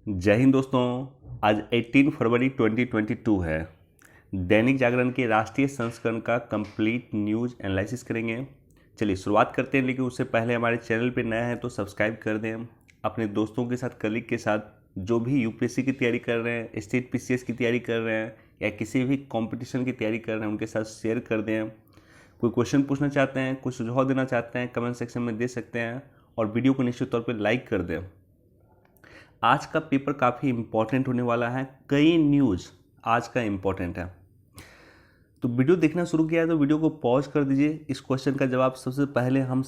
जय हिंद दोस्तों। आज 18 फरवरी 2022 है। दैनिक जागरण के राष्ट्रीय संस्करण का कंप्लीट न्यूज़ एनालिसिस करेंगे। चलिए शुरुआत करते हैं, लेकिन उससे पहले हमारे चैनल पे नया है तो सब्सक्राइब कर दें। अपने दोस्तों के साथ, कलीग के साथ, जो भी यूपीएससी की तैयारी कर रहे हैं, स्टेट पीसीएस की तैयारी कर रहे हैं या किसी भी कंपटीशन की तैयारी कर रहे हैं, उनके साथ शेयर कर दें। कोई क्वेश्चन पूछना चाहते हैं, कुछ सुझाव देना चाहते हैं, कमेंट सेक्शन में दे सकते हैं और वीडियो को निश्चित तौर पर लाइक कर दें। आज का पेपर काफ़ी इम्पोर्टेंट होने वाला है। कई न्यूज़ आज का इम्पोर्टेंट है, तो वीडियो देखना शुरू किया है तो वीडियो को पॉज कर दीजिए। इस क्वेश्चन का जवाब सबसे पहले हम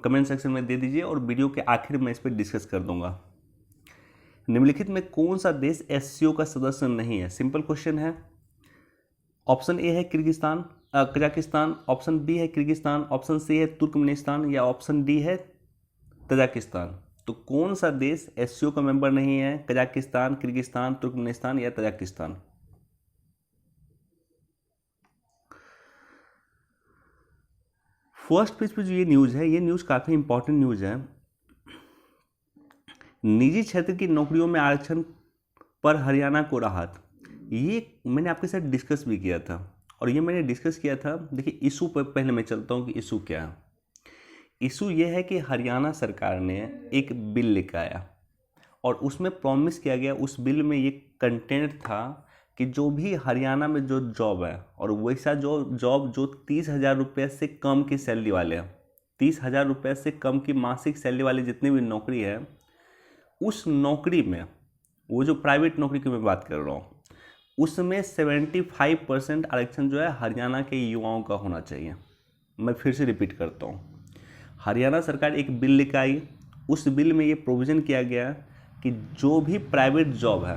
कमेंट सेक्शन में दे दीजिए और वीडियो के आखिर में इस पर डिस्कस कर दूंगा। निम्नलिखित में कौन सा देश एससीओ का सदस्य नहीं है? सिंपल क्वेश्चन है। ऑप्शन ए है कजाकिस्तान, ऑप्शन बी है किर्गिस्तान, ऑप्शन सी है तुर्कमेनिस्तान या ऑप्शन डी है तजाकिस्तान। तो कौन सा देश एससीओ का मेंबर नहीं है? कजाकिस्तान, किर्गिस्तान, तुर्कमेनिस्तान या तजाकिस्तान। फर्स्ट पेज पे जो ये न्यूज़ है, ये न्यूज़ काफ़ी इंपॉर्टेंट न्यूज़ है। निजी क्षेत्र की नौकरियों में आरक्षण पर हरियाणा को राहत। ये मैंने आपके साथ डिस्कस भी किया था और ये मैंने डिस्कस किया था। देखिए इशू पर पहले मैं चलता हूँ कि इशू क्या है। इशू ये है कि हरियाणा सरकार ने एक बिल लेकर आया और उसमें प्रॉमिस किया गया, उस बिल में ये कंटेंट था कि जो भी हरियाणा में जो जॉब है और वैसा जो जॉब जो 30,000 रुपये से कम की सैलरी वाले हैं, 30,000 रुपये से कम की मासिक सैलरी वाली जितनी भी नौकरी है, उस नौकरी में, वो जो प्राइवेट नौकरी की मैं बात कर रहा हूँ, उसमें 75% आरक्षण जो है हरियाणा के युवाओं का होना चाहिए। मैं फिर से रिपीट करता हूँ, हरियाणा सरकार एक बिल लेकर आई। उस बिल में ये प्रोविज़न किया गया कि जो भी प्राइवेट जॉब है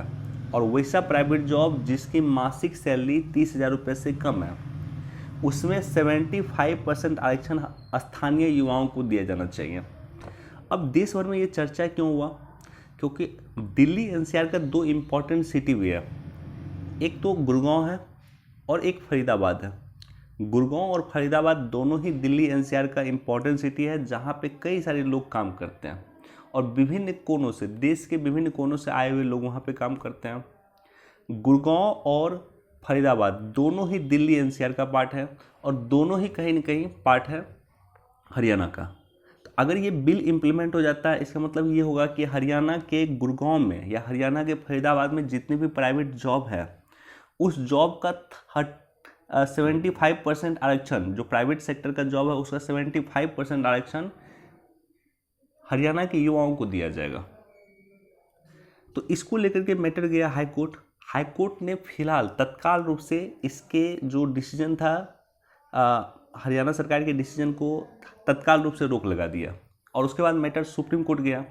और वैसा प्राइवेट जॉब जिसकी मासिक सैलरी 30,000 रुपये से कम है, उसमें 75% आरक्षण स्थानीय युवाओं को दिया जाना चाहिए। अब देश भर में ये चर्चा क्यों हुआ? क्योंकि दिल्ली एनसीआर का दो इम्पॉर्टेंट सिटी भी है, एक तो गुड़गांव है और एक फरीदाबाद है। गुड़गांव और फरीदाबाद दोनों ही दिल्ली एनसीआर का इम्पॉर्टेंट सिटी है, जहाँ पे कई सारे लोग काम करते हैं और विभिन्न कोनों से, देश के विभिन्न कोनों से आए हुए लोग वहाँ पे काम करते हैं। गुड़गांव और फरीदाबाद दोनों ही दिल्ली एनसीआर का पार्ट है और दोनों ही कहीं न कहीं पार्ट है हरियाणा का। तो अगर ये बिल इम्प्लीमेंट हो जाता है, इसका मतलब ये होगा कि हरियाणा के गुड़गांव में या हरियाणा के फरीदाबाद में जितनी भी प्राइवेट जॉब है, उस जॉब का 75% आरक्षण, जो प्राइवेट सेक्टर का जॉब है उसका 75% आरक्षण हरियाणा के युवाओं को दिया जाएगा। तो इसको लेकर के मैटर गया हाई कोर्ट। हाई कोर्ट ने फिलहाल तत्काल रूप से इसके जो डिसीजन था, हरियाणा सरकार के डिसीजन को तत्काल रूप से रोक लगा दिया और उसके बाद मैटर सुप्रीम कोर्ट गया।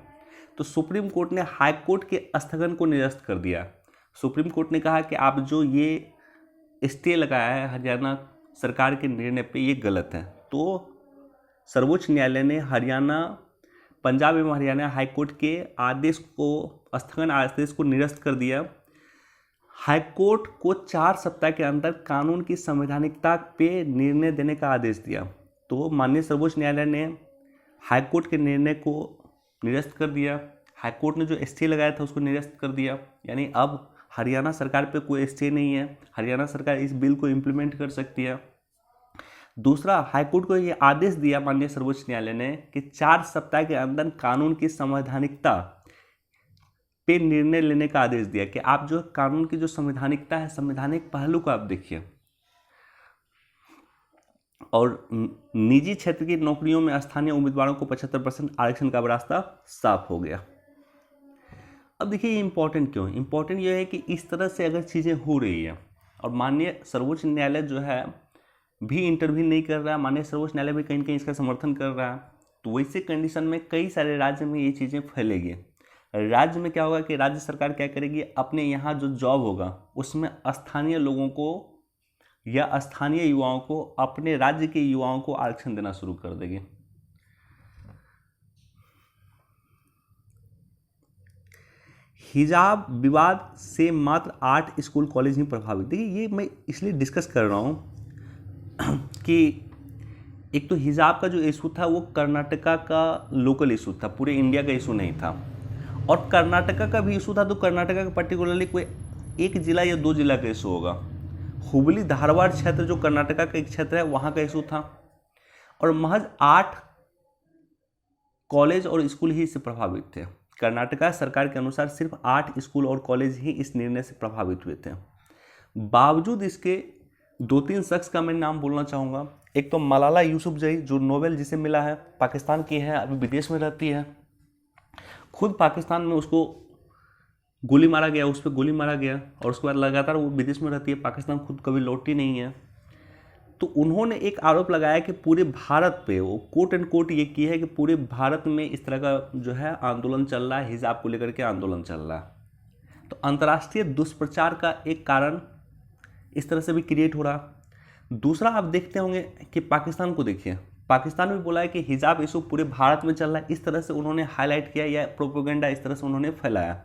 तो सुप्रीम कोर्ट ने हाई कोर्ट के स्थगन को निरस्त कर दिया। सुप्रीम कोर्ट ने कहा कि आप जो ये स्टे लगाया है हरियाणा सरकार के निर्णय पे, ये गलत है। तो सर्वोच्च न्यायालय ने पंजाब एवं हरियाणा हाई कोर्ट के आदेश को, स्थगन आदेश को निरस्त कर दिया। हाई कोर्ट को 4 सप्ताह के अंदर कानून की संवैधानिकता पे निर्णय देने का आदेश दिया। तो माननीय सर्वोच्च न्यायालय ने हाई कोर्ट के निर्णय को निरस्त कर दिया। हाई कोर्ट ने जो स्टे लगाया था उसको निरस्त कर दिया, यानी अब हरियाणा सरकार पे कोई स्टे नहीं है, हरियाणा सरकार इस बिल को इम्प्लीमेंट कर सकती है। दूसरा, हाईकोर्ट को ये आदेश दिया माननीय सर्वोच्च न्यायालय ने कि 4 सप्ताह के अंदर कानून की संवैधानिकता पे निर्णय लेने का आदेश दिया कि आप जो कानून की जो संवैधानिकता है, संवैधानिक पहलू को आप देखिए। और निजी क्षेत्र की नौकरियों में स्थानीय उम्मीदवारों को 75% आरक्षण का रास्ता साफ हो गया। अब देखिए ये इम्पोर्टेंट क्यों है? इम्पोर्टेंट ये है कि इस तरह से अगर चीज़ें हो रही है और माननीय सर्वोच्च न्यायालय जो है भी इंटरव्यू नहीं कर रहा है, माननीय सर्वोच्च न्यायालय भी कहीं न कहीं इसका समर्थन कर रहा है, तो वैसे कंडीशन में कई सारे राज्य में ये चीज़ें फैलेगी। राज्य में क्या होगा कि राज्य सरकार क्या करेगी, अपने यहाँ जो जॉब होगा उसमें स्थानीय लोगों को या स्थानीय युवाओं को, अपने राज्य के युवाओं को आरक्षण देना शुरू कर देगी। हिजाब विवाद से मात्र 8 स्कूल कॉलेज ही प्रभावित। देखिए ये मैं इसलिए डिस्कस कर रहा हूँ कि एक तो हिजाब का जो इशू था वो कर्नाटका का लोकल इशू था, पूरे इंडिया का इशू नहीं था। और कर्नाटका का भी इशू था, तो कर्नाटका का पर्टिकुलरली कोई एक जिला या दो जिला का इशू होगा। हुबली धारवाड़ क्षेत्र जो कर्नाटका का एक क्षेत्र है वहाँ का इशू था, और महज 8 कॉलेज और स्कूल ही इससे प्रभावित थे। कर्नाटका सरकार के अनुसार सिर्फ 8 स्कूल और कॉलेज ही इस निर्णय से प्रभावित हुए थे। बावजूद इसके 2-3 शख्स का मैं नाम बोलना चाहूँगा। एक तो मलाला यूसुफजई, जो नोबेल जिसे मिला है, पाकिस्तान की है, अभी विदेश में रहती है। खुद पाकिस्तान में उसको गोली मारा गया, उस पर गोली मारा गया, और उसके बाद लगातार वो विदेश में रहती है, पाकिस्तान खुद कभी लौटी नहीं है। तो उन्होंने एक आरोप लगाया कि पूरे भारत पे, वो कोट एंड कोट ये की है कि पूरे भारत में इस तरह का जो है आंदोलन चल रहा है, हिजाब को लेकर के आंदोलन चल रहा है। तो अंतर्राष्ट्रीय दुष्प्रचार का एक कारण इस तरह से भी क्रिएट हो रहा। दूसरा, आप देखते होंगे कि पाकिस्तान को देखिए, पाकिस्तान में बोला है कि हिजाब इशू पूरे भारत में चल रहा है, इस तरह से उन्होंने हाईलाइट किया, या प्रोपेगेंडा इस तरह से उन्होंने फैलाया।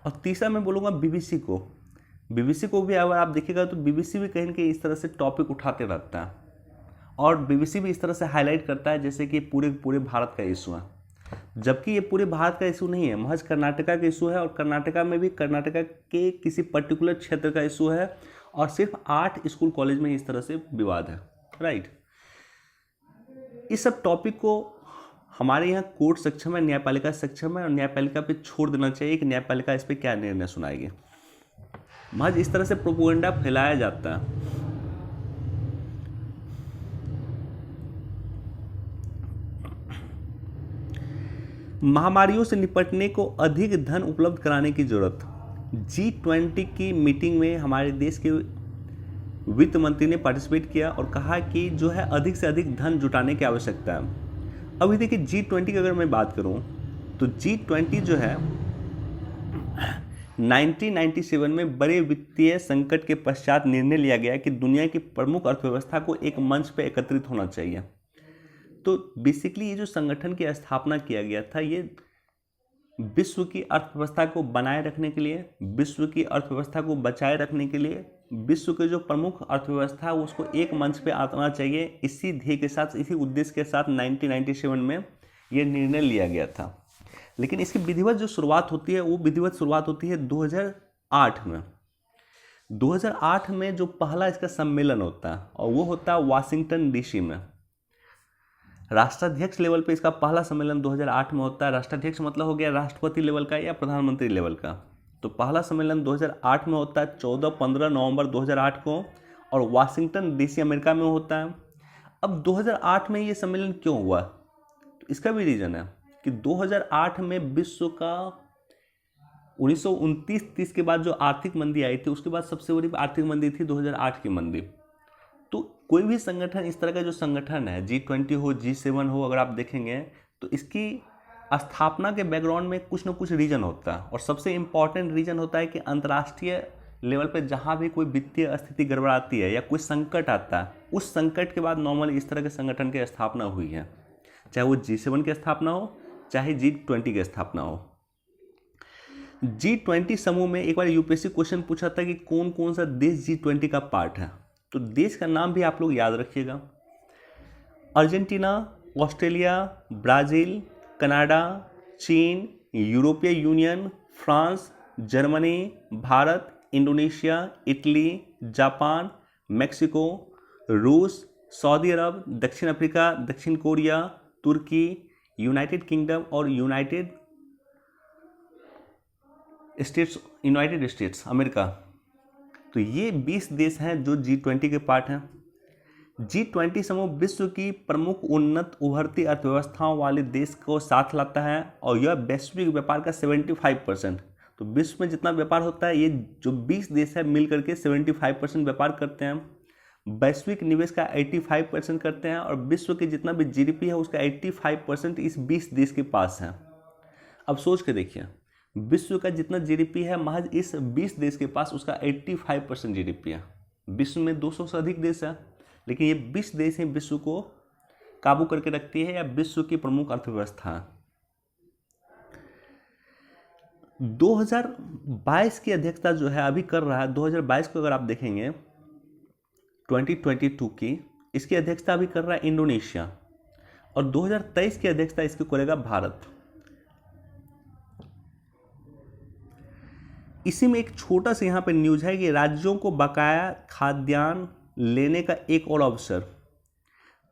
और तीसरा मैं बोलूँगा बीबीसी को भी अगर आप देखिएगा तो बीबीसी भी कहीं ना कहीं इस तरह से टॉपिक उठाते रहता है, और बीबीसी भी इस तरह से हाईलाइट करता है जैसे कि पूरे भारत का इशू है, जबकि ये पूरे भारत का इशू नहीं है, महज कर्नाटका का इशू है। और कर्नाटका में भी कर्नाटका के किसी पर्टिकुलर क्षेत्र का इशू है, और सिर्फ 8 स्कूल कॉलेज में इस तरह से विवाद है, राइट। इस सब टॉपिक को हमारे यहाँ कोर्ट सक्षम है, न्यायपालिका सक्षम है, और न्यायपालिका पे छोड़ देना चाहिए कि न्यायपालिका इस पर क्या निर्णय सुनाएगी। महज इस तरह से प्रोपेगेंडा फैलाया जाता है। महामारियों से निपटने को अधिक धन उपलब्ध कराने की जरूरत। G20 की मीटिंग में हमारे देश के वित्त मंत्री ने पार्टिसिपेट किया और कहा कि जो है अधिक से अधिक धन जुटाने की आवश्यकता है। अभी देखिए G20 की अगर मैं बात करूं तो G20 जो है 1997 में बड़े वित्तीय संकट के पश्चात निर्णय लिया गया कि दुनिया की प्रमुख अर्थव्यवस्था को एक मंच पर एकत्रित होना चाहिए। तो बेसिकली ये जो संगठन की स्थापना किया गया था, ये विश्व की अर्थव्यवस्था को बनाए रखने के लिए, विश्व की अर्थव्यवस्था को बचाए रखने के लिए, विश्व के जो प्रमुख अर्थव्यवस्था है उसको एक मंच पे आना चाहिए, इसी ध्येय के साथ, इसी उद्देश्य के साथ 1997 में ये निर्णय लिया गया था। लेकिन इसकी विधिवत जो शुरुआत होती है, वो विधिवत शुरुआत होती है 2008 में। 2008 में जो पहला इसका सम्मेलन होता है, और वो होता है वाशिंगटन डीसी में। राष्ट्राध्यक्ष लेवल पे इसका पहला सम्मेलन 2008 में होता है। राष्ट्राध्यक्ष मतलब हो गया राष्ट्रपति लेवल का या प्रधानमंत्री लेवल का। तो पहला सम्मेलन 2008 में होता है, 14-15 नवंबर 2008 को, और वाशिंगटन डीसी अमेरिका में होता है। अब 2008 में ये सम्मेलन क्यों हुआ, तो इसका भी रीज़न है कि 2008 में विश्व का 1929-30 के बाद जो आर्थिक मंदी आई थी, उसके बाद सबसे बड़ी आर्थिक मंदी थी 2008 की मंदी। तो कोई भी संगठन, इस तरह का जो संगठन है, G20 हो, G7 हो, अगर आप देखेंगे तो इसकी स्थापना के बैकग्राउंड में कुछ ना कुछ रीजन होता है, और सबसे इम्पॉर्टेंट रीजन होता है कि अंतर्राष्ट्रीय लेवल पर जहाँ भी कोई वित्तीय स्थिति गड़बड़ाती है या कोई संकट आता है, उस संकट के बाद नॉर्मली इस तरह के संगठन की स्थापना हुई है, चाहे वो G7 की स्थापना हो, चाहे G20 की स्थापना हो। G20 समूह में एक बार यूपीएससी क्वेश्चन पूछा था कि कौन कौन सा देश G20 का पार्ट है, तो देश का नाम भी आप लोग याद रखिएगा। अर्जेंटीना, ऑस्ट्रेलिया, ब्राज़ील, कनाडा, चीन, यूरोपीय union, France, Germany, Bharat, Indonesia, Italy, Japan, Mexico, रूस, सऊदी अरब, दक्षिण अफ्रीका, दक्षिण कोरिया, तुर्की, यूनाइटेड किंगडम और यूनाइटेड स्टेट्स अमेरिका। तो ये 20 देश हैं जो G20 के पार्ट हैं। G20 समूह विश्व की प्रमुख उन्नत उभरती अर्थव्यवस्थाओं वाले देश को साथ लाता है, और यह वैश्विक व्यापार का 75%, तो विश्व में जितना व्यापार होता है, ये जो 20 देश है मिल करके 75% व्यापार करते हैं। वैश्विक निवेश का 85% करते हैं, और विश्व की जितना भी GDP है उसका 85% इस 20 देश के पास है। अब सोच के देखिए, विश्व का जितना GDP है महज इस 20 देश के पास उसका 85% GDP है। विश्व में 200 से अधिक देश है, लेकिन ये 20 देश ही विश्व को काबू करके रखती है, या विश्व की प्रमुख अर्थव्यवस्था है। 2022 की अध्यक्षता जो है अभी कर रहा है, 2022 को अगर आप देखेंगे 2022 की, इसकी अध्यक्षता अभी कर रहा है इंडोनेशिया, और 2023 की अध्यक्षता इसकी करेगा भारत। इसी में एक छोटा सा यहाँ पे न्यूज है कि राज्यों को बकाया खाद्यान्न लेने का एक और अवसर।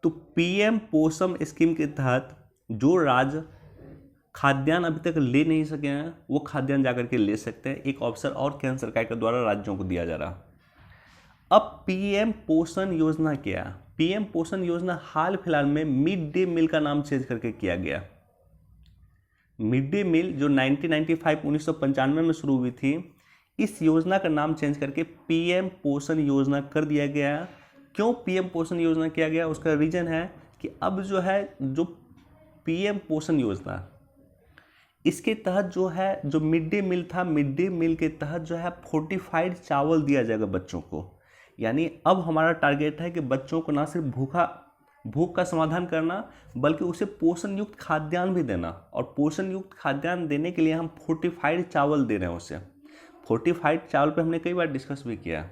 तो पीएम पोषण स्कीम के तहत जो राज्य खाद्यान्न अभी तक ले नहीं सके हैं वो खाद्यान्न जाकर के ले सकते हैं। एक अवसर और केंद्र सरकार के द्वारा राज्यों को दिया जा रहा। अब पीएम पोषण योजना क्या है? पीएम पोषण योजना हाल फिलहाल में मिड डे मील का नाम चेंज करके किया गया। मिड डे मील जो 1995 में शुरू हुई थी, इस योजना का नाम चेंज करके पीएम पोषण योजना कर दिया गया। क्यों पीएम पोषण योजना किया गया? उसका रीजन है कि अब जो है जो पीएम पोषण योजना, इसके तहत जो है जो मिड डे मील था, मिड डे मील के तहत जो है फोर्टिफाइड चावल दिया जाएगा बच्चों को। यानी अब हमारा टारगेट है कि बच्चों को ना सिर्फ भूख का समाधान करना बल्कि उसे पोषण युक्त खाद्यान्न भी देना। और पोषण युक्त खाद्यान्न देने के लिए हम फोर्टिफाइड चावल दे रहे हैं उसे। फोर्टिफाइड चावल पे हमने कई बार डिस्कस भी किया।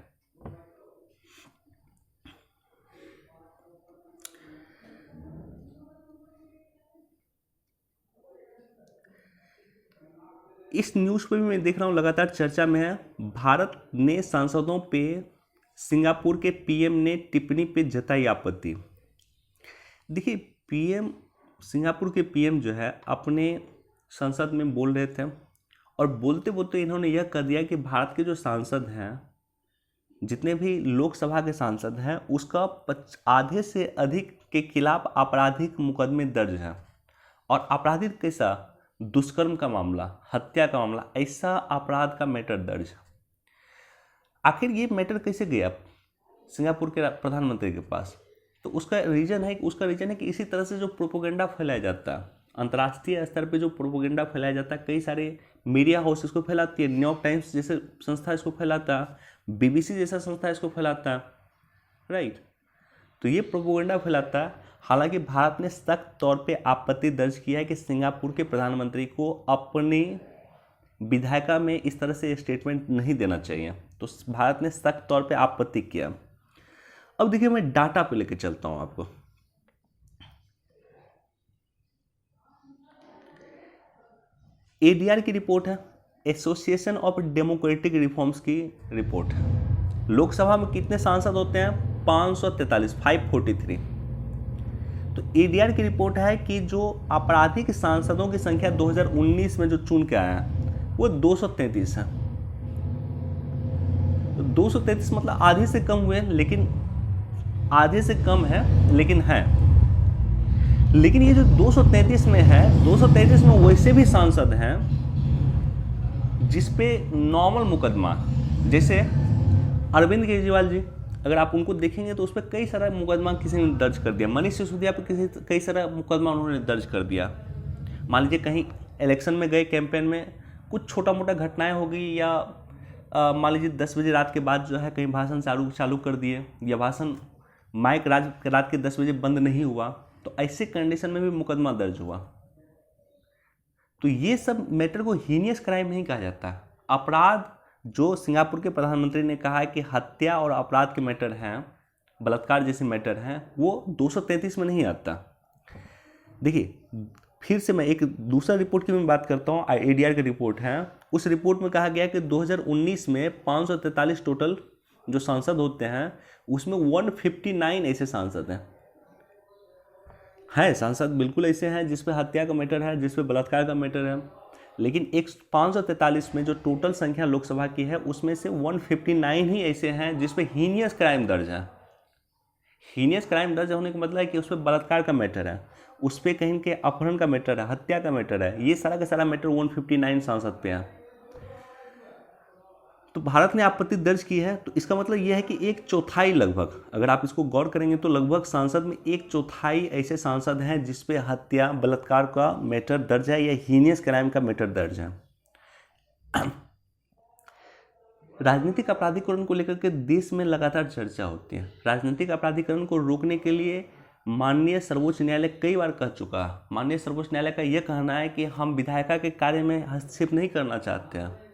इस न्यूज़ पे भी मैं देख रहा हूँ लगातार चर्चा में है। भारत ने सांसदों पे सिंगापुर के पीएम ने टिप्पणी पे जताई आपत्ति। देखिए पीएम, सिंगापुर के पीएम जो है अपने संसद में बोल रहे थे और बोलते बोलते इन्होंने यह कह दिया कि भारत के जो सांसद हैं, जितने भी लोकसभा के सांसद हैं, उसका आधे से अधिक के खिलाफ आपराधिक मुकदमे दर्ज हैं। और आपराधिक कैसा? दुष्कर्म का मामला, हत्या का मामला, ऐसा अपराध का मैटर दर्ज। आखिर ये मैटर कैसे गया सिंगापुर के प्रधानमंत्री के पास? तो उसका रीजन है कि इसी तरह से जो प्रोपोगेंडा फैलाया जाता है, अंतर्राष्ट्रीय स्तर पे जो प्रोपोगेंडा फैलाया जाता है, कई सारे मीडिया हाउस इसको फैलाती है। न्यूयॉर्क टाइम्स जैसे संस्था इसको फैलाता है, बीबीसी जैसा संस्था इसको फैलाता है, राइट। तो ये प्रोपोगेंडा फैलाता है। हालांकि भारत ने सख्त तौर पे आपत्ति दर्ज किया है कि सिंगापुर के प्रधानमंत्री को अपनी विधायिका में इस तरह से स्टेटमेंट नहीं देना चाहिए। तो भारत ने सख्त तौर पे आपत्ति किया। अब देखिए मैं डाटा पे लेके चलता हूं आपको। एडीआर की रिपोर्ट है, एसोसिएशन ऑफ डेमोक्रेटिक रिफॉर्म्स की रिपोर्ट है। लोकसभा में कितने सांसद होते हैं? 543, 543। तो एडीआर की रिपोर्ट है कि जो आपराधिक सांसदों की संख्या 2019 में जो चुन के आया वो 233 है। तो 233 मतलब आधे से कम हुए, लेकिन आधे से कम है लेकिन है। लेकिन ये जो 233 में है, 233 में वैसे भी सांसद हैं जिस पे नॉर्मल मुकदमा, जैसे अरविंद केजरीवाल जी, अगर आप उनको देखेंगे तो उस पर कई सारा मुकदमा किसी ने दर्ज कर दिया। मनीष सिसोदिया पे कई सारा मुकदमा उन्होंने दर्ज कर दिया। मान लीजिए कहीं इलेक्शन में गए, कैंपेन में कुछ छोटा मोटा घटनाएं हो गई, या मान लीजिए 10 बजे रात के बाद जो है कहीं भाषण चालू कर दिए, या भाषण माइक रात के 10 बजे बंद नहीं हुआ, तो ऐसे कंडीशन में भी मुकदमा दर्ज हुआ। तो ये सब मैटर को हीनियस क्राइम नहीं कहा जाता। अपराध जो सिंगापुर के प्रधानमंत्री ने कहा है कि हत्या और अपराध के मैटर हैं, बलात्कार जैसे मैटर हैं, वो 233 में नहीं आता। देखिए फिर से मैं एक दूसरा रिपोर्ट की मैं बात करता हूँ, एडीआर की रिपोर्ट है। उस रिपोर्ट में कहा गया कि 2019 में 543 टोटल जो सांसद होते हैं, उसमें 159 ऐसे सांसद हैं सांसद बिल्कुल ऐसे हैं जिस पे हत्या का मैटर है, जिस पे बलात्कार का मैटर है। लेकिन 543 में जो टोटल संख्या लोकसभा की है, उसमें से 159 ही ऐसे हैं जिस पे हीनियस क्राइम दर्ज है। हीनियस क्राइम दर्ज होने का मतलब है कि उस पर बलात्कार का मैटर है, उस पर कहीं के अपहरण का मैटर है, हत्या का मैटर है। ये सारा का सारा मैटर 159 सांसद पे है। तो भारत ने आपत्ति दर्ज की है। तो इसका मतलब यह है कि 1/4 लगभग, अगर आप इसको गौर करेंगे तो लगभग सांसद में 1/4 ऐसे सांसद हैं जिस पे हत्या, बलात्कार का मैटर दर्ज है या हीनियस क्राइम का मैटर दर्ज है। राजनीतिक अपराधीकरण को लेकर के देश में लगातार चर्चा होती है। राजनीतिक अपराधीकरण को रोकने के लिए माननीय सर्वोच्च न्यायालय कई बार कह चुका है। माननीय सर्वोच्च न्यायालय का यह कहना है कि हम विधायिका के कार्य में हस्तक्षेप नहीं करना चाहते हैं,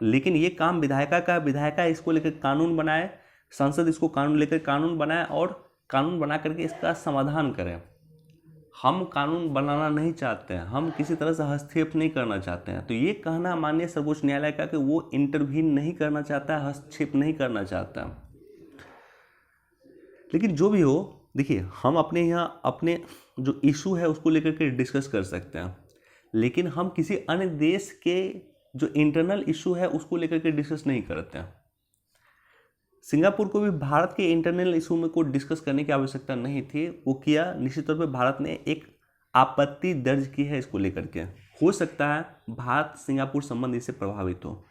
लेकिन ये काम विधायिका इसको लेकर कानून बनाए, संसद इसको कानून लेकर कानून बनाए और कानून बना करके इसका समाधान करें। हम कानून बनाना नहीं चाहते हैं, हम किसी तरह से हस्तक्षेप नहीं करना चाहते हैं। तो ये कहना माननीय सर्वोच्च न्यायालय का कि वो इंटरवीन नहीं करना चाहता है, हस्तक्षेप नहीं करना चाहता। लेकिन जो भी हो, देखिए हम अपने यहाँ अपने जो इशू है उसको लेकर के डिस्कस कर सकते हैं, लेकिन हम किसी अन्य देश के जो इंटरनल इशू है उसको लेकर के डिस्कस नहीं करते हैं। सिंगापुर को भी भारत के इंटरनल इशू में कोई डिस्कस करने की आवश्यकता नहीं थी, वो किया। निश्चित तौर पे भारत ने एक आपत्ति दर्ज की है इसको लेकर के। हो सकता है भारत सिंगापुर संबंध इससे प्रभावित हो।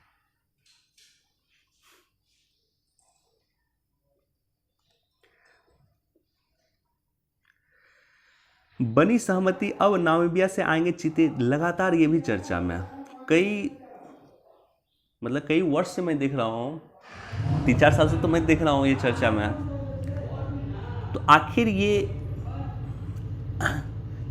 बनी सहमति, अब नामीबिया से आएंगे चीते, लगातार ये भी चर्चा में। कई वर्ष से मैं देख रहा हूँ, 3-4 साल से तो मैं देख रहा हूँ ये चर्चा में। तो आखिर ये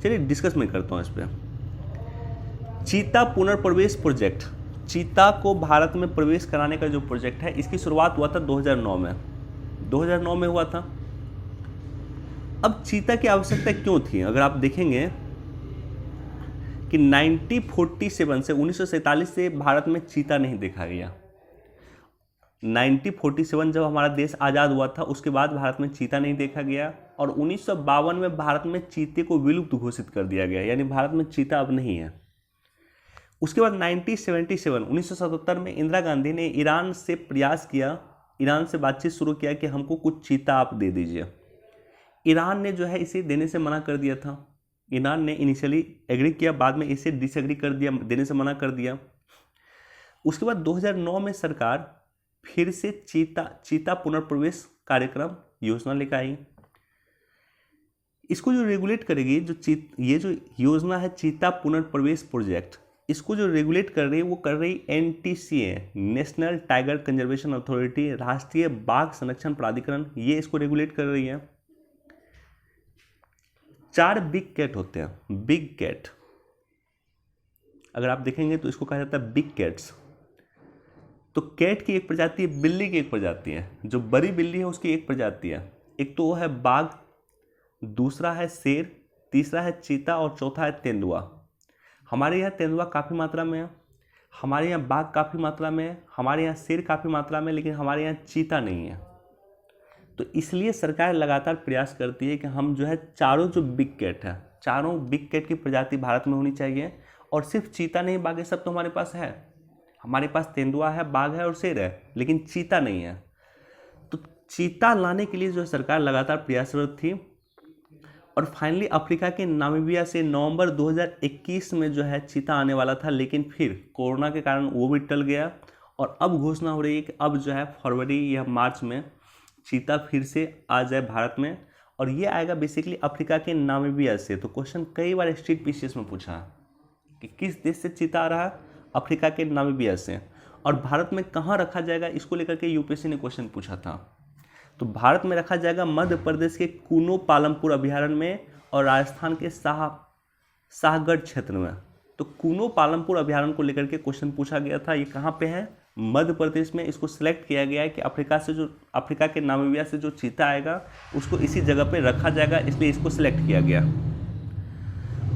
चलिए डिस्कस मैं करता हूँ इस पर। चीता पुनर्प्रवेश प्रोजेक्ट, चीता को भारत में प्रवेश कराने का जो प्रोजेक्ट है, इसकी शुरुआत हुआ था 2009 में। 2009 में हुआ था। अब चीता की आवश्यकता क्यों थी? अगर आप देखेंगे कि 1947 से 1947 से भारत में चीता नहीं देखा गया। 1947 जब हमारा देश आज़ाद हुआ था, उसके बाद भारत में चीता नहीं देखा गया, और 1952 में भारत में चीते को विलुप्त घोषित कर दिया गया, यानी भारत में चीता अब नहीं है। उसके बाद 1977 में इंदिरा गांधी ने ईरान से प्रयास किया, ईरान से बातचीत शुरू किया कि हमको कुछ चीता आप दे दीजिए। ईरान ने जो है इसे देने से मना कर दिया था। ईरान ने इनिशियली एग्री किया, बाद में इसे डिसएग्री कर दिया, देने से मना कर दिया। उसके बाद 2009 में सरकार फिर से चीता पुनर्प्रवेश कार्यक्रम योजना लेकर आई। इसको जो रेगुलेट करेगी, ये जो योजना है चीता पुनर्प्रवेश प्रोजेक्ट, इसको जो रेगुलेट कर रही है वो कर रही NTCA, national tiger conservation authority, राष्ट्रीय बाघ संरक्षण प्राधिकरण, ये इसको रेगुलेट कर रही है। 4 बिग कैट होते हैं, बिग कैट। अगर आप देखेंगे तो इसको कहा जाता है बिग कैट्स। तो कैट की एक प्रजाति है, बिल्ली की एक प्रजाति है। जो बड़ी बिल्ली है उसकी एक प्रजाति है। एक तो वो है बाघ, दूसरा है शेर, तीसरा है चीता और चौथा है तेंदुआ। हमारे यहाँ तेंदुआ काफ़ी मात्रा में है, हमारे यहाँ बाघ काफ़ी मात्रा में है, हमारे यहाँ शेर काफ़ी मात्रा में, लेकिन हमारे यहाँ चीता नहीं है। तो इसलिए सरकार लगातार प्रयास करती है कि हम जो है चारों जो बिग कैट है, चारों बिग कैट की प्रजाति भारत में होनी चाहिए। और सिर्फ चीता नहीं, बाकी सब तो हमारे पास है। हमारे पास तेंदुआ है, बाघ है और शेर है, लेकिन चीता नहीं है। तो चीता लाने के लिए जो सरकार लगातार प्रयासरत थी, और फाइनली अफ्रीका के नामीबिया से नवंबर 2021 में जो है चीता आने वाला था, लेकिन फिर कोरोना के कारण वो भी टल गया। और अब घोषणा हो रही है कि अब जो है फरवरी या मार्च में चीता फिर से आ जाए भारत में, और ये आएगा बेसिकली अफ्रीका के नामीबिया से। तो क्वेश्चन कई बार स्ट्रीट पीसीएस में पूछा कि किस देश से चीता आ रहा है? अफ्रीका के नामीबिया से। और भारत में कहाँ रखा जाएगा, इसको लेकर के यूपीएससी ने क्वेश्चन पूछा था। तो भारत में रखा जाएगा मध्य प्रदेश के कूनो पालमपुर अभयारण्य में और राजस्थान के शाहगढ़ क्षेत्र में। तो कूनो पालमपुर अभयारण्य को लेकर के क्वेश्चन पूछा गया था। ये कहाँ पे है? मध्य प्रदेश में। इसको सिलेक्ट किया गया है कि अफ्रीका के नामीबिया से जो चीता आएगा उसको इसी जगह पे रखा जाएगा, इसलिए इसको सिलेक्ट किया गया।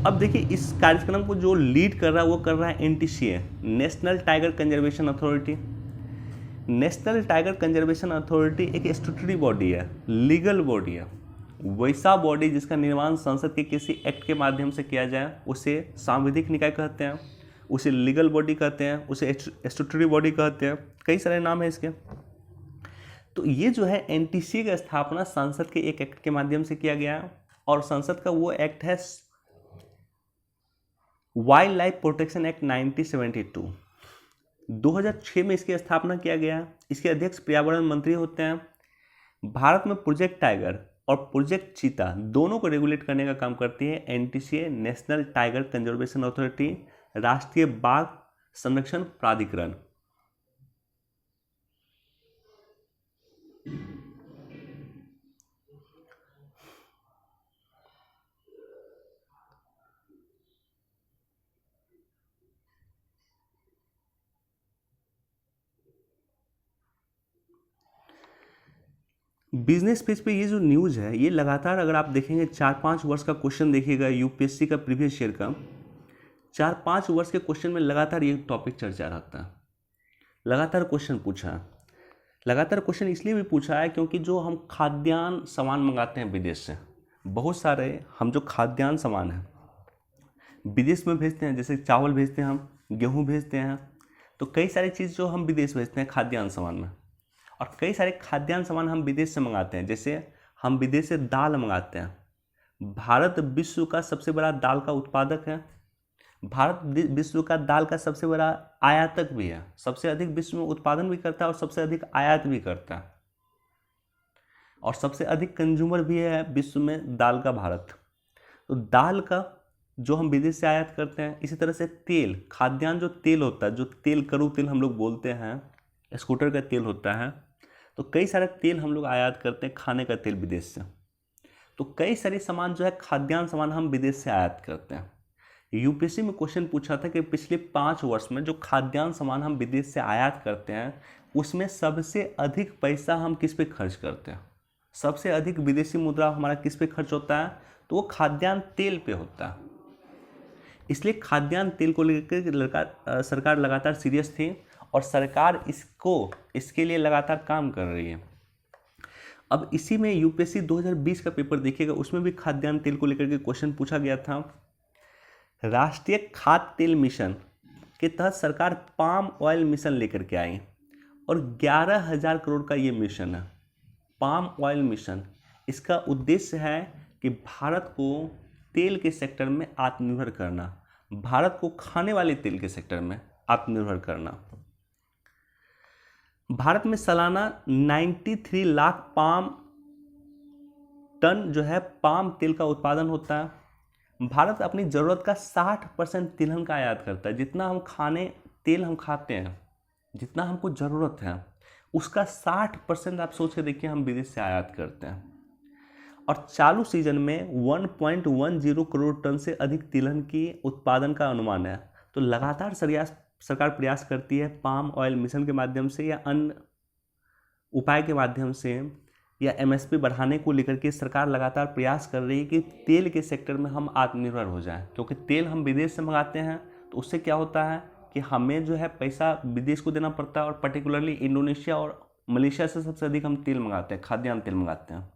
अब देखिए इस कार्यक्रम को जो लीड कर रहा है वो कर रहा है NTCA, national tiger conservation authority. National tiger conservation authority एक स्टैट्यूटरी बॉडी है, लीगल बॉडी है। वैसा बॉडी जिसका निर्माण संसद के किसी एक्ट के माध्यम से किया जाए उसे सांविधिक निकाय कहते हैं, उसे लीगल बॉडी कहते हैं, उसे स्टैट्यूटरी बॉडी कहते हैं, कई सारे नाम है इसके। तो ये जो है NTCA की स्थापना संसद के एक एक्ट के माध्यम से किया गया है, और संसद का वो एक्ट है वाइल्ड लाइफ प्रोटेक्शन एक्ट 1972। 2006 में इसकी स्थापना किया गया। इसके अध्यक्ष पर्यावरण मंत्री होते हैं। भारत में प्रोजेक्ट टाइगर और प्रोजेक्ट चीता दोनों को रेगुलेट करने का काम करती है NTCA, national tiger conservation authority, राष्ट्रीय बाघ संरक्षण प्राधिकरण। बिजनेस पेज पे ये जो न्यूज़ है ये लगातार अगर आप देखेंगे 4-5 वर्ष का क्वेश्चन देखिएगा यूपीएससी का प्रीवियस ईयर का 4-5 वर्ष के क्वेश्चन में लगातार ये टॉपिक चर्चा रहता है। लगातार क्वेश्चन पूछा है। लगातार क्वेश्चन इसलिए भी पूछा है क्योंकि जो हम खाद्यान्न सामान मंगाते हैं विदेश से, बहुत सारे हम जो खाद्यान्न सामान हैं विदेश में भेजते हैं, जैसे चावल भेजते हैं, हम गेहूँ भेजते हैं, तो कई सारी चीज़ जो हम विदेश भेजते हैं खाद्यान्न सामान में, और कई सारे खाद्यान्न सामान हम विदेश से मंगाते हैं। जैसे हम विदेश से दाल मंगाते हैं। भारत विश्व का सबसे बड़ा दाल का उत्पादक है। भारत विश्व का दाल का सबसे बड़ा आयातक भी है। सबसे अधिक विश्व में उत्पादन भी करता है और सबसे अधिक आयात भी करता है, और सबसे अधिक कंज्यूमर भी है विश्व में दाल का भारत। तो दाल का जो हम विदेश से आयात करते हैं, इसी तरह से तेल, खाद्यान्न जो तेल होता है, जो तेल करू तेल हम लोग बोलते हैं, स्कूटर का तेल होता है, तो कई सारे तेल हम लोग आयात करते हैं, खाने का तेल विदेश से। तो कई सारे सामान जो है खाद्यान्न सामान हम विदेश से आयात करते हैं। यूपीएससी में क्वेश्चन पूछा था कि पिछले 5 वर्ष में जो खाद्यान्न सामान हम विदेश से आयात करते हैं उसमें सबसे अधिक पैसा हम किस पे खर्च करते हैं, सबसे अधिक विदेशी मुद्रा हमारा किस पे खर्च होता है, तो वो खाद्यान्न तेल पे होता है। इसलिए खाद्यान्न तेल को लेकर सरकार लगातार सीरियस थी और सरकार इसके लिए लगातार काम कर रही है। अब इसी में यूपीएससी 2020 का पेपर देखिएगा, उसमें भी खाद्यान्न तेल को लेकर के क्वेश्चन पूछा गया था। राष्ट्रीय खाद्य तेल मिशन के तहत सरकार पाम ऑयल मिशन लेकर के आई और 11,000 करोड़ का ये मिशन है, पाम ऑयल मिशन। इसका उद्देश्य है कि भारत को तेल के सेक्टर में आत्मनिर्भर करना, भारत को खाने वाले तेल के सेक्टर में आत्मनिर्भर करना। भारत में सालाना 93 लाख पाम टन जो है पाम तेल का उत्पादन होता है। भारत अपनी ज़रूरत का 60% तिलहन का आयात करता है। जितना हम तेल हम खाते हैं, जितना हमको ज़रूरत है, उसका 60% आप सोच के देखिए हम विदेश से आयात करते हैं। और चालू सीजन में 1.10 करोड़ टन से अधिक तिलहन की उत्पादन का अनुमान है। तो लगातार सरकार प्रयास करती है पाम ऑयल मिशन के माध्यम से या अन्य उपाय के माध्यम से या एमएसपी बढ़ाने को लेकर के सरकार लगातार प्रयास कर रही है कि तेल के सेक्टर में हम आत्मनिर्भर हो जाएं। क्योंकि तेल हम विदेश से मंगाते हैं तो उससे क्या होता है कि हमें जो है पैसा विदेश को देना पड़ता है, और पर्टिकुलरली इंडोनेशिया और मलेशिया से सबसे अधिक हम तेल मंगाते हैं, खाद्यान्न तेल मंगाते हैं।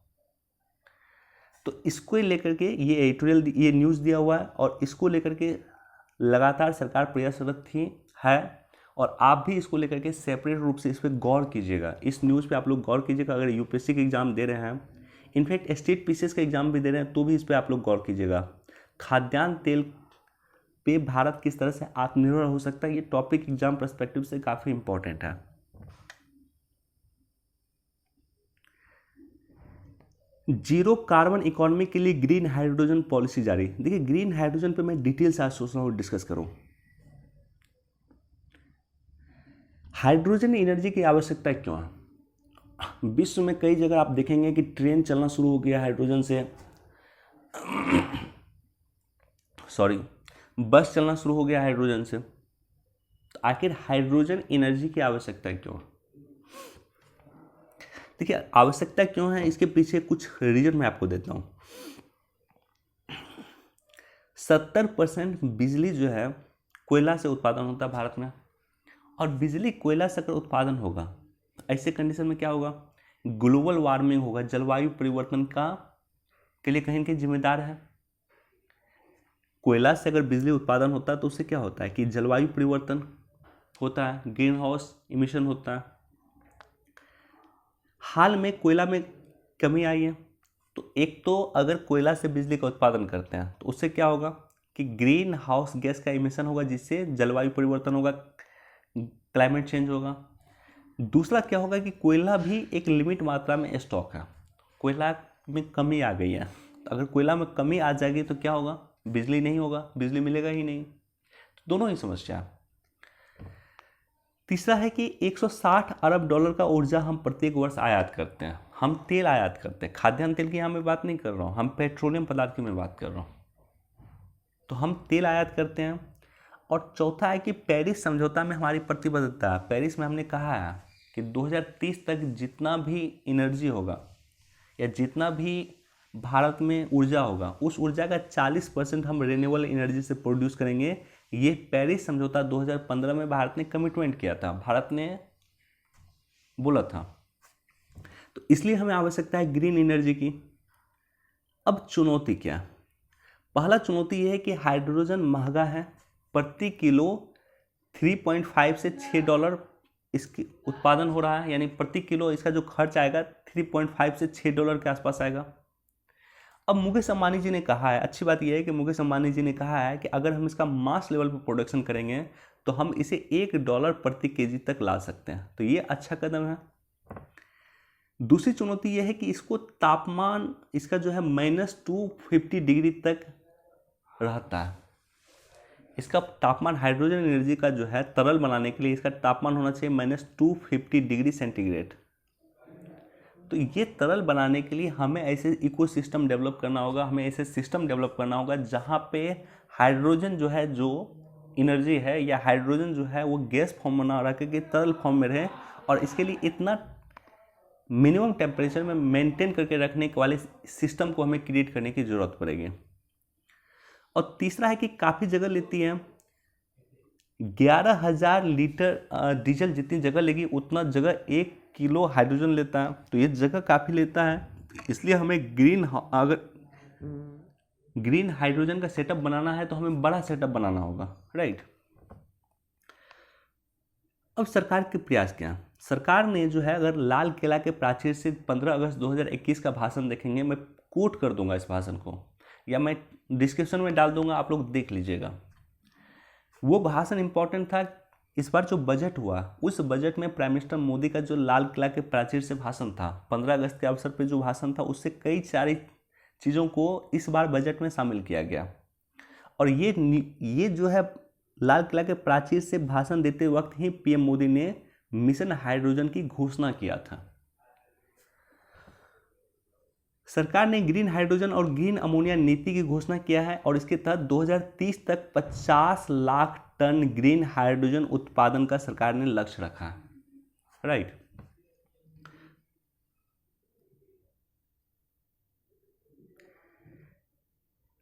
तो इसको लेकर के ये एडिटोरियल, ये न्यूज़ दिया हुआ है और इसको लेकर के लगातार सरकार प्रयासरत है, और आप भी इसको लेकर के सेपरेट रूप से इस पर गौर कीजिएगा। इस न्यूज़ पे आप लोग गौर कीजिएगा। अगर यूपीएससी के एग्ज़ाम दे रहे हैं, इनफैक्ट स्टेट पीसीएस का एग्ज़ाम भी दे रहे हैं, तो भी इस पर आप लोग गौर कीजिएगा। खाद्यान्न तेल पे भारत किस तरह से आत्मनिर्भर हो सकता है, ये टॉपिक एग्जाम पर्सपेक्टिव से काफ़ी इंपॉर्टेंट है। जीरो कार्बन इकोनॉमी के लिए ग्रीन हाइड्रोजन पॉलिसी जारी। देखिए, ग्रीन हाइड्रोजन पे मैं डिटेल से आज सोच रहा हूँ डिस्कस करूँ। हाइड्रोजन एनर्जी की आवश्यकता क्यों है? विश्व में कई जगह आप देखेंगे कि ट्रेन चलना शुरू हो गया हाइड्रोजन से, बस चलना शुरू हो गया हाइड्रोजन से। तो आखिर हाइड्रोजन एनर्जी की आवश्यकता क्यों? देखिए, आवश्यकता क्यों है, इसके पीछे कुछ रीजन मैं आपको देता हूँ। 70% बिजली जो है कोयला से उत्पादन होता है भारत में, और बिजली कोयला से अगर उत्पादन होगा तो ऐसे कंडीशन में क्या होगा, ग्लोबल वार्मिंग होगा, जलवायु परिवर्तन के लिए कहीं न कहीं जिम्मेदार है। कोयला से अगर बिजली उत्पादन होता है तो उससे क्या होता है कि जलवायु परिवर्तन होता है, ग्रीन हाउस इमिशन होता है। हाल में कोयला में कमी आई है, तो एक तो अगर कोयला से बिजली का उत्पादन करते हैं तो उससे क्या होगा कि ग्रीन हाउस गैस का इमिशन होगा, जिससे जलवायु परिवर्तन होगा, क्लाइमेट चेंज होगा। दूसरा क्या होगा कि कोयला भी एक लिमिट मात्रा में स्टॉक है, कोयला में कमी आ गई है। तो अगर कोयला में कमी आ जाएगी तो क्या होगा, बिजली नहीं होगा, बिजली मिलेगा ही नहीं। तो दोनों ही समस्या है। तीसरा है कि 160 अरब डॉलर का ऊर्जा हम प्रत्येक वर्ष आयात करते हैं। हम तेल आयात करते हैं, खाद्यान्न तेल की यहाँ मैं बात नहीं कर रहा हूँ, हम पेट्रोलियम पदार्थ की मैं बात कर रहा हूँ। तो हम तेल आयात करते हैं। और चौथा है कि पेरिस समझौता में हमारी प्रतिबद्धता है। पेरिस में हमने कहा है कि 2030 तक जितना भी एनर्जी होगा, या जितना भी भारत में ऊर्जा होगा उस ऊर्जा का 40% हम रिन्यूएबल एनर्जी से प्रोड्यूस करेंगे। ये पेरिस समझौता 2015 में भारत ने कमिटमेंट किया था, भारत ने बोला था। तो इसलिए हमें आवश्यकता है ग्रीन एनर्जी की। अब चुनौती क्या? पहला चुनौती यह है कि हाइड्रोजन महंगा है, प्रति किलो 3.5 से $6 इसकी उत्पादन हो रहा है, यानी प्रति किलो इसका जो खर्च आएगा 3.5 से $6 के आसपास आएगा। अब मुकेश अंबानी जी ने कहा है, अच्छी बात यह है कि मुकेश अंबानी जी ने कहा है कि अगर हम इसका मास लेवल पर प्रोडक्शन करेंगे तो हम इसे $1 प्रति केजी तक ला सकते हैं, तो ये अच्छा कदम है। दूसरी चुनौती यह है कि इसको तापमान इसका जो है -250 डिग्री तक रहता है। इसका तापमान हाइड्रोजन एनर्जी का जो है तरल बनाने के लिए इसका तापमान होना चाहिए -250 डिग्री सेंटीग्रेड। तो ये तरल बनाने के लिए हमें ऐसे इकोसिस्टम डेवलप करना होगा, हमें ऐसे सिस्टम डेवलप करना होगा जहाँ पे हाइड्रोजन जो है, जो एनर्जी है या हाइड्रोजन जो है वो गैस फॉर्म में ना रह के तरल फॉर्म में रहे, और इसके लिए इतना मिनिमम टेम्परेचर में मेंटेन करके रखने के वाले सिस्टम को हमें क्रिएट करने की ज़रूरत पड़ेगी। और तीसरा है कि काफ़ी जगह लेती है, 11,000 लीटर डीजल जितनी जगह लेगी उतना जगह 1 किलो हाइड्रोजन लेता है, तो ये जगह काफ़ी लेता है। इसलिए हमें अगर ग्रीन हाइड्रोजन का सेटअप बनाना है तो हमें बड़ा सेटअप बनाना होगा, राइट। अब सरकार के प्रयास क्या? सरकार ने जो है, अगर लाल किला के प्राचीर से 15 अगस्त 2021 का भाषण देखेंगे, मैं कोट कर दूंगा इस भाषण को या मैं डिस्क्रिप्शन में डाल दूंगा, आप लोग देख लीजिएगा। वो भाषण इंपॉर्टेंट था। इस बार जो बजट हुआ उस बजट में प्राइम मिनिस्टर मोदी का जो लाल किला के प्राचीर से भाषण था, 15 अगस्त के अवसर पर जो भाषण था, उससे कई सारी चीज़ों को इस बार बजट में शामिल किया गया। और ये जो है लाल किला के प्राचीर से भाषण देते वक्त ही पीएम मोदी ने मिशन हाइड्रोजन की घोषणा किया था। सरकार ने ग्रीन हाइड्रोजन और ग्रीन अमोनिया नीति की घोषणा किया है और इसके तहत 2030 तक 50 लाख टन ग्रीन हाइड्रोजन उत्पादन का सरकार ने लक्ष्य रखा है, राइट।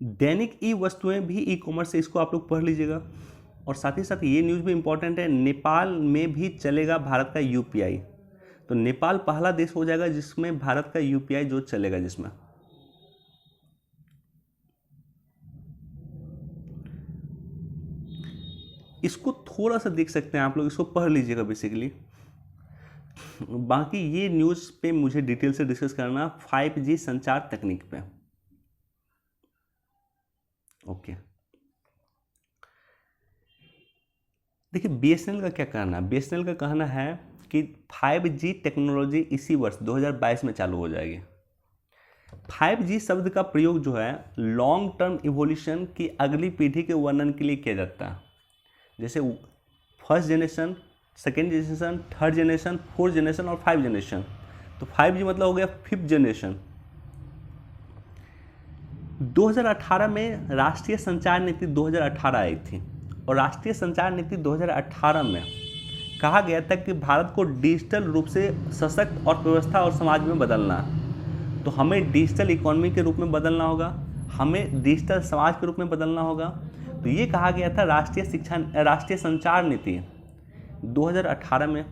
दैनिक ई वस्तुएं भी ई कॉमर्स से, इसको आप लोग पढ़ लीजिएगा। और साथ ही साथ ये न्यूज़ भी इंपॉर्टेंट है, नेपाल में भी चलेगा भारत का यूपीआई। तो नेपाल पहला देश हो जाएगा जिसमें भारत का यूपीआई जो चलेगा, जिसमें इसको थोड़ा सा देख सकते हैं आप लोग, इसको पढ़ लीजिएगा बेसिकली। बाकी ये न्यूज़ पे मुझे डिटेल से डिस्कस करना 5G संचार तकनीक पे, ओके। देखिए बीएसएनएल का क्या कहना है? बीएसएनएल का कहना है कि 5G टेक्नोलॉजी इसी वर्ष 2022 में चालू हो जाएगी। 5G शब्द का प्रयोग जो है लॉन्ग टर्म इवोल्यूशन की अगली पीढ़ी के वर्णन के लिए किया जाता है, जैसे first generation, second generation, third generation, fourth generation और 5 जनरेशन। तो 5G मतलब हो गया 5th जनरेशन। 2018 में राष्ट्रीय संचार नीति 2018 आई थी और राष्ट्रीय संचार नीति 2018 में कहा गया था कि भारत को डिजिटल रूप से सशक्त और व्यवस्था और समाज में बदलना है। तो हमें डिजिटल इकोनॉमी के रूप में बदलना होगा, हमें डिजिटल समाज के रूप में बदलना होगा। तो ये कहा गया था राष्ट्रीय संचार नीति 2018 में।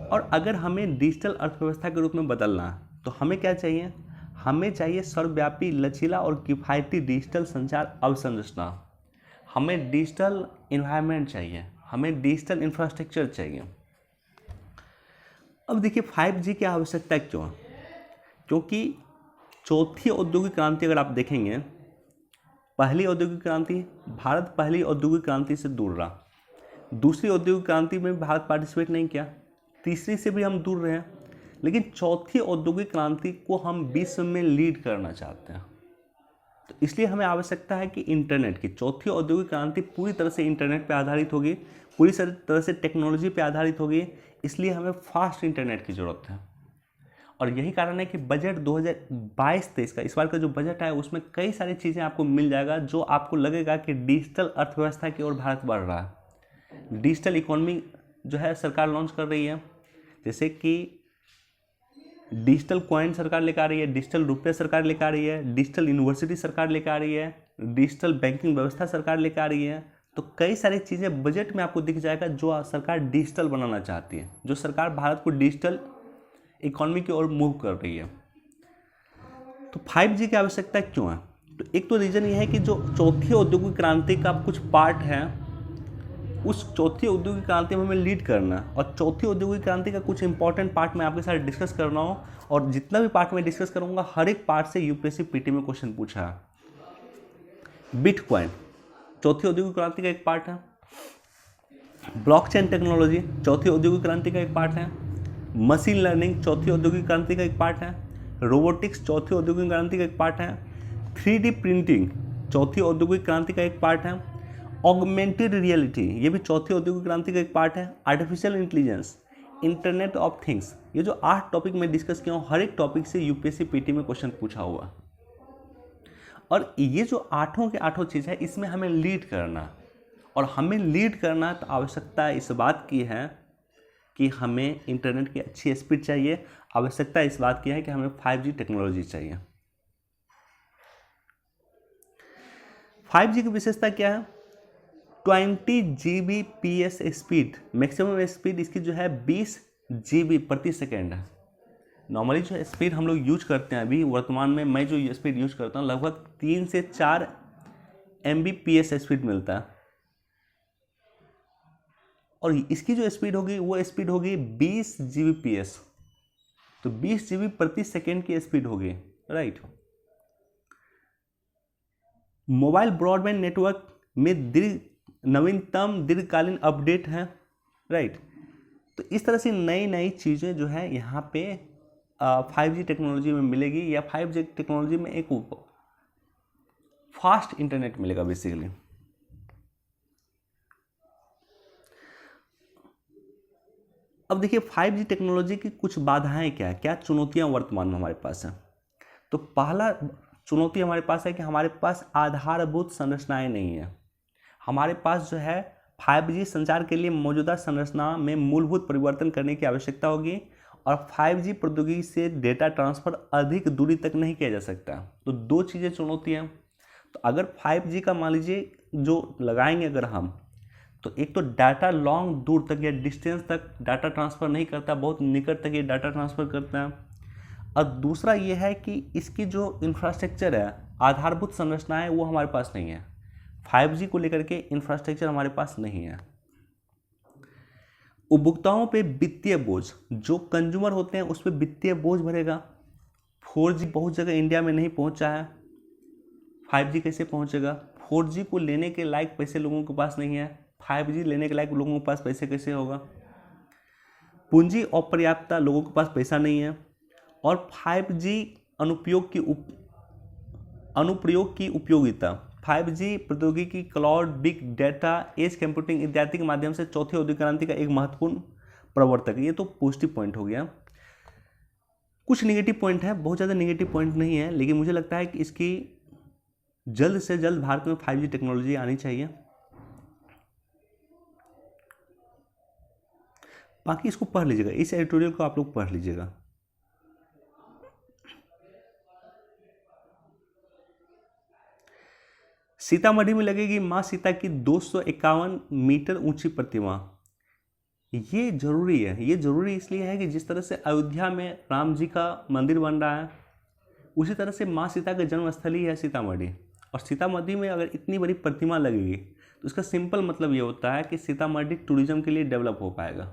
और अगर हमें डिजिटल अर्थव्यवस्था के रूप में बदलना है तो हमें क्या चाहिए? हमें चाहिए सर्वव्यापी, लचीला और किफ़ायती डिजिटल संचार अवसंरचना। हमें डिजिटल इन्वायरमेंट चाहिए, हमें डिजिटल इंफ्रास्ट्रक्चर चाहिए। अब देखिए 5G की आवश्यकता क्यों है? क्योंकि चौथी औद्योगिक क्रांति अगर आप देखेंगे, पहली औद्योगिक क्रांति, भारत पहली औद्योगिक क्रांति से दूर रहा। दूसरी औद्योगिक क्रांति में भारत पार्टिसिपेट नहीं किया, तीसरी से भी हम दूर रहे, लेकिन चौथी औद्योगिक क्रांति को हम विश्व में लीड करना चाहते हैं। तो इसलिए हमें आवश्यकता है कि इंटरनेट की, चौथी औद्योगिक क्रांति पूरी तरह से इंटरनेट पे आधारित होगी, पूरी तरह से टेक्नोलॉजी पे आधारित होगी। इसलिए हमें फास्ट इंटरनेट की ज़रूरत है। और यही कारण है कि बजट 2022-23 का, इस बार का जो बजट है उसमें कई सारी चीज़ें आपको मिल जाएगा जो आपको लगेगा कि डिजिटल अर्थव्यवस्था की ओर भारत बढ़ रहा है। डिजिटल इकोनॉमी जो है सरकार लॉन्च कर रही है, जैसे कि डिजिटल कॉइन सरकार लेकर आ रही है, डिजिटल रुपये सरकार लेकर आ रही है, डिजिटल यूनिवर्सिटी सरकार लेकर आ रही है, डिजिटल बैंकिंग व्यवस्था सरकार लेकर आ रही है। तो कई सारी चीज़ें बजट में आपको दिख जाएगा जो सरकार डिजिटल बनाना चाहती है, जो सरकार भारत को डिजिटल इकोनॉमी की ओर मूव कर रही है। तो 5G की आवश्यकता क्यों है? तो एक तो रीज़न ये है कि जो चौथी औद्योगिक क्रांति का कुछ पार्ट है, उस चौथी औद्योगिक क्रांति में हमें लीड करना है, और चौथी औद्योगिक क्रांति का कुछ इंपॉर्टेंट पार्ट मैं आपके साथ डिस्कस कर रहा हूँ, और जितना भी पार्ट मैं डिस्कस करूँगा हर एक पार्ट से यूपीएससी पीटी में क्वेश्चन पूछा है। बिटकॉइन चौथी औद्योगिक क्रांति का एक पार्ट है, ब्लॉकचेन टेक्नोलॉजी चौथी औद्योगिक क्रांति का एक पार्ट है, मशीन लर्निंग चौथी औद्योगिक क्रांति का एक पार्ट है, रोबोटिक्स चौथी औद्योगिक क्रांति का एक पार्ट है, 3D प्रिंटिंग चौथी औद्योगिक क्रांति का एक पार्ट है, ऑगमेंटेड रियलिटी ये भी चौथी औद्योगिक क्रांति का एक पार्ट है, artificial intelligence, internet of things. ये जो 8 टॉपिक मैं डिस्कस किया हूँ, हर एक टॉपिक से यूपीएससी पीटी में क्वेश्चन पूछा हुआ, और ये जो 8 के 8 चीज़ है इसमें हमें लीड करना, और हमें लीड करना तो आवश्यकता इस बात की है कि हमें इंटरनेट की अच्छी स्पीड चाहिए, आवश्यकता इस बात की है कि हमें 5G टेक्नोलॉजी चाहिए। 5G की विशेषता क्या है? 20 Gbps स्पीड, मैक्सिमम स्पीड इसकी जो है 20 GB प्रति सेकेंड है। नॉर्मली जो स्पीड हम लोग यूज करते हैं अभी वर्तमान में, मैं जो स्पीड यूज करता हूँ लगभग 3 से 4 Mbps स्पीड मिलता है, और इसकी जो स्पीड होगी वो स्पीड होगी 20 Gbps, तो 20 GB प्रति सेकेंड की स्पीड होगी, राइट। मोबाइल ब्रॉडबैंड नेटवर्क में नवीनतम दीर्घकालीन अपडेट है, राइट। तो इस तरह से नई नई चीज़ें जो है यहाँ पे 5G टेक्नोलॉजी में मिलेगी, या 5G टेक्नोलॉजी में एक फास्ट इंटरनेट मिलेगा बेसिकली। अब देखिए 5G टेक्नोलॉजी की कुछ बाधाएं क्या है, क्या चुनौतियां वर्तमान में हमारे पास हैं। तो पहला चुनौती हमारे पास है कि हमारे पास आधारभूत संरचनाएं नहीं है। हमारे पास जो है 5G संचार के लिए मौजूदा संरचना में मूलभूत परिवर्तन करने की आवश्यकता होगी, और 5G प्रौद्योगिकी से डेटा ट्रांसफ़र अधिक दूरी तक नहीं किया जा सकता। तो 2 चीज़ें चुनौती हैं। तो अगर 5G का मान लीजिए जो लगाएंगे अगर हम, तो एक तो डाटा लॉन्ग दूर तक या डिस्टेंस तक डाटा ट्रांसफ़र नहीं करता, बहुत निकट तक ये डाटा ट्रांसफ़र करता है। और दूसरा ये है कि इसकी जो इंफ्रास्ट्रक्चर है, आधारभूत संरचना है, वो हमारे पास नहीं है। 5G को लेकर के इंफ्रास्ट्रक्चर हमारे पास नहीं है। उपभोक्ताओं पे वित्तीय बोझ, जो कंज्यूमर होते हैं उस पर वित्तीय बोझ भरेगा। 4G बहुत जगह इंडिया में नहीं पहुंचा है, 5G कैसे पहुंचेगा? 4G को लेने के लायक पैसे लोगों के पास नहीं है, 5G लेने के लायक लोगों के पास पैसे कैसे होगा? पूंजी अपर्याप्तता, लोगों के पास पैसा नहीं है, और 5G अनुप्रयोग की उपयोगिता, 5G प्रौद्योगिकी cloud, big data, edge computing इत्यादि के माध्यम से चौथी औद्योगिक क्रांति का एक महत्वपूर्ण प्रवर्तक है। ये तो पॉजिटिव पॉइंट हो गया। कुछ नेगेटिव पॉइंट है, बहुत ज़्यादा नेगेटिव पॉइंट नहीं है, लेकिन मुझे लगता है कि इसकी जल्द से जल्द भारत में 5G टेक्नोलॉजी आनी चाहिए। बाकी इसको पढ़ लीजिएगा, इस एडिटोरियल को आप लोग पढ़ लीजिएगा। सीतामढ़ी में लगेगी मां सीता की 251 मीटर ऊंची प्रतिमा। ये जरूरी है, ये जरूरी इसलिए है कि जिस तरह से अयोध्या में राम जी का मंदिर बन रहा है, उसी तरह से मां सीता का जन्मस्थली है सीतामढ़ी, और सीतामढ़ी में अगर इतनी बड़ी प्रतिमा लगेगी तो उसका सिंपल मतलब ये होता है कि सीतामढ़ी टूरिज्म के लिए डेवलप हो पाएगा,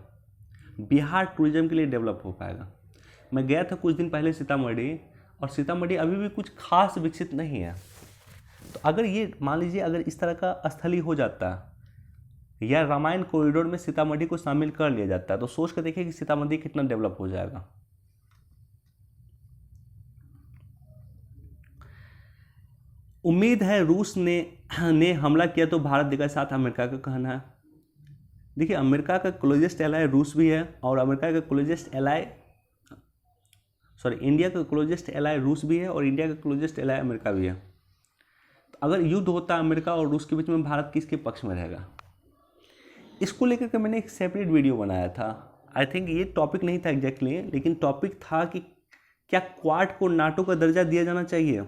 बिहार टूरिज्म के लिए डेवलप हो पाएगा। मैं गया था कुछ दिन पहले सीतामढ़ी, और सीतामढ़ी अभी भी कुछ खास विकसित नहीं है। तो अगर ये मान लीजिए अगर इस तरह का स्थली हो जाता है, या रामायण कॉरिडोर में सीतामढ़ी को शामिल कर लिया जाता है, तो सोच कर देखिए कि सीतामढ़ी कितना डेवलप हो जाएगा। उम्मीद है रूस ने हमला किया तो भारत देगा साथ, अमेरिका का कहना है। देखिए अमेरिका का क्लोजेस्ट एलाय रूस भी है, और अमेरिका का क्लोजेस्ट एलाय इंडिया का क्लोजेस्ट एलाय रूस भी है, और इंडिया का क्लोजेस्ट एलाय अमेरिका भी है। तो अगर युद्ध होता अमेरिका और रूस के बीच में, भारत किसके पक्ष में रहेगा? इसको लेकर के मैंने एक सेपरेट वीडियो बनाया था। आई थिंक ये टॉपिक नहीं था एग्जैक्टली, लेकिन टॉपिक था कि क्या क्वाड को नाटो का दर्जा दिया जाना चाहिए?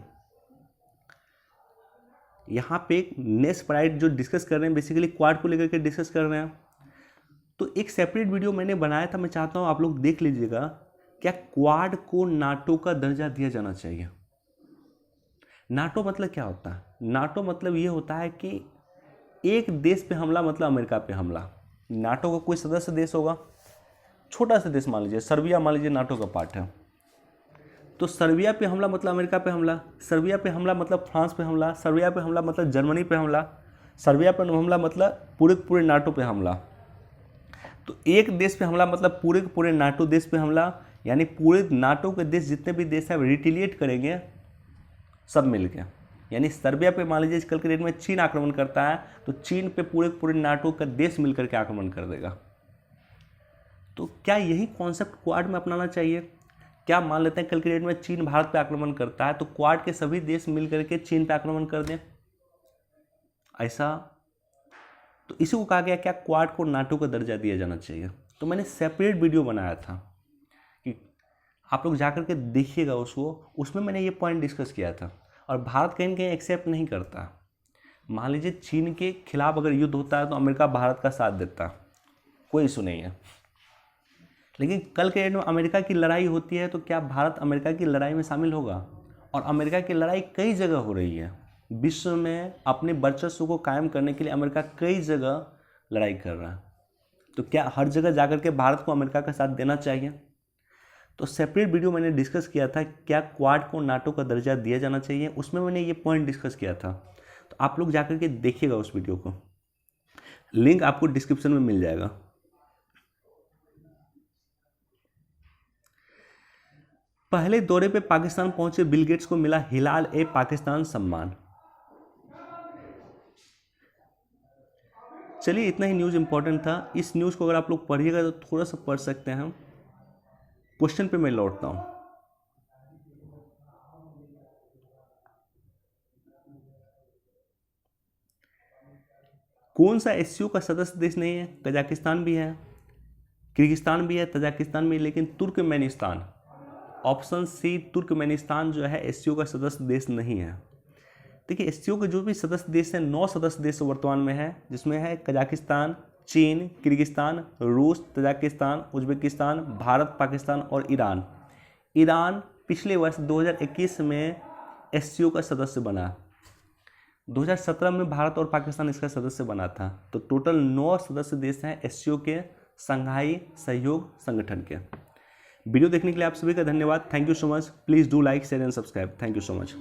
यहाँ पे नेक्स्ट प्राइड जो डिस्कस कर रहे हैं बेसिकली क्वाड को लेकर के डिस्कस कर रहे हैं। तो एक सेपरेट वीडियो मैंने बनाया था, मैं चाहता हूँ आप लोग देख लीजिएगा। क्या क्वाड को नाटो का दर्जा दिया जाना चाहिए? नाटो मतलब क्या होता है? नाटो मतलब ये होता है कि एक देश पे हमला मतलब अमेरिका पे हमला। नाटो का कोई सदस्य देश होगा, छोटा सा देश मान लीजिए, सर्बिया मान लीजिए नाटो का पार्ट है, तो सर्बिया पे हमला मतलब अमेरिका पे हमला, सर्बिया पे हमला मतलब फ्रांस पे हमला, सर्बिया पे हमला मतलब जर्मनी पे हमला, सर्बिया पे हमला मतलब पूरे नाटो पे हमला। तो एक देश पे हमला मतलब पूरे नाटो देश पे हमला, यानी पूरे नाटो के देश जितने भी देश हैं रिटेलिएट करेंगे सब मिलके। यानी सर्बिया पे मान लीजिए कल के डेट में चीन आक्रमण करता है तो चीन पे पूरे नाटो का देश मिलकर के आक्रमण कर देगा। तो क्या यही कॉन्सेप्ट क्वाड में अपनाना चाहिए? क्या मान लेते हैं कल के डेट में चीन भारत पे आक्रमण करता है तो क्वाड के सभी देश मिलकर के चीन पे आक्रमण कर दें, ऐसा? तो इसी को कहा गया क्या क्वाड को नाटो का दर्जा दिया जाना चाहिए। तो मैंने सेपरेट वीडियो बनाया था कि आप लोग जाकर के देखिएगा उसको, उसमें मैंने ये पॉइंट डिस्कस किया था। और भारत कहीं ना कहीं एक्सेप्ट नहीं करता। मान लीजिए चीन के खिलाफ अगर युद्ध होता है तो अमेरिका भारत का साथ देता, कोई इशू नहीं है। लेकिन कल के डेट में अमेरिका की लड़ाई होती है तो क्या भारत अमेरिका की लड़ाई में शामिल होगा? और अमेरिका की लड़ाई कई जगह हो रही है विश्व में, अपने वर्चस्व को कायम करने के लिए अमेरिका कई जगह लड़ाई कर रहा है। तो क्या हर जगह जाकर के भारत को अमेरिका का साथ देना चाहिए? तो सेपरेट वीडियो मैंने डिस्कस किया था क्या क्वाड को नाटो का दर्जा दिया जाना चाहिए, उसमें मैंने ये पॉइंट डिस्कस किया था। तो आप लोग जाकर के देखिएगा उस वीडियो को, लिंक आपको डिस्क्रिप्शन में मिल जाएगा। पहले दौरे पे पाकिस्तान पहुंचे बिल गेट्स को मिला हिलाल ए पाकिस्तान सम्मान। चलिए इतना ही न्यूज़ इंपॉर्टेंट था। इस न्यूज़ को अगर आप लोग पढ़िएगा तो थोड़ा सा पढ़ सकते हैं। क्वेश्चन पे मैं लौटता हूं। कौन सा एससीओ का सदस्य देश नहीं है? कजाकिस्तान भी है, किर्गिस्तान भी है, तजाकिस्तान भी है, लेकिन तुर्कमेनिस्तान, ऑप्शन सी तुर्कमेनिस्तान जो है एससीओ का सदस्य देश नहीं है। देखिए एससीओ के जो भी सदस्य देश हैं 9 सदस्य देश वर्तमान में है, जिसमें है कजाकिस्तान, चीन, किर्गिस्तान, रूस, तजाकिस्तान, उज्बेकिस्तान, भारत, पाकिस्तान और ईरान। ईरान पिछले वर्ष 2021 में एससीओ का सदस्य बना। 2017 में भारत और पाकिस्तान इसका सदस्य बना था। तो टोटल 9 सदस्य देश हैं एससीओ के, संघाई सहयोग संगठन के। वीडियो देखने के लिए आप सभी का धन्यवाद। Thank you so much. Please do like, share and subscribe. Thank you so much.